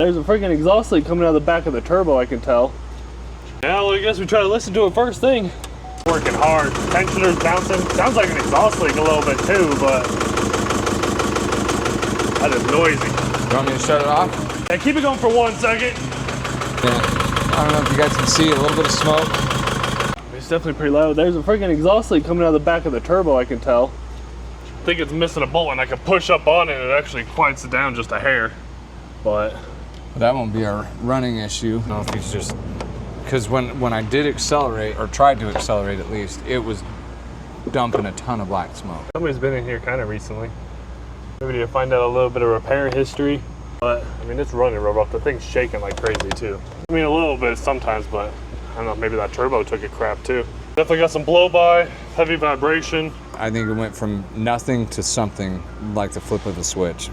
There's a freaking exhaust leak coming out of the back of the turbo, I can tell. Yeah, well, I guess we try to listen to it first thing. Working hard. Tensioner's bouncing. Sounds like an exhaust leak a little bit too, but that is noisy. You want me to shut it off? Hey, keep it going for 1 second. Yeah. I don't know if you guys can see a little bit of smoke. It's definitely pretty loud. There's a freaking exhaust leak coming out of the back of the turbo, I can tell. I think it's missing a bolt, and I can push up on it and it actually quiets it down just a hair. But that won't be a running issue. I don't know if he's just, because when I did accelerate, or tried to accelerate at least, it was dumping a ton of black smoke. Somebody's been in here kind of recently. Maybe to find out a little bit of repair history. But I mean, it's running real rough. The thing's shaking like crazy too. I mean, a little bit sometimes, but I don't know, maybe that turbo took a crap too. Definitely got some blow by, heavy vibration. I think it went from nothing to something like the flip of the switch.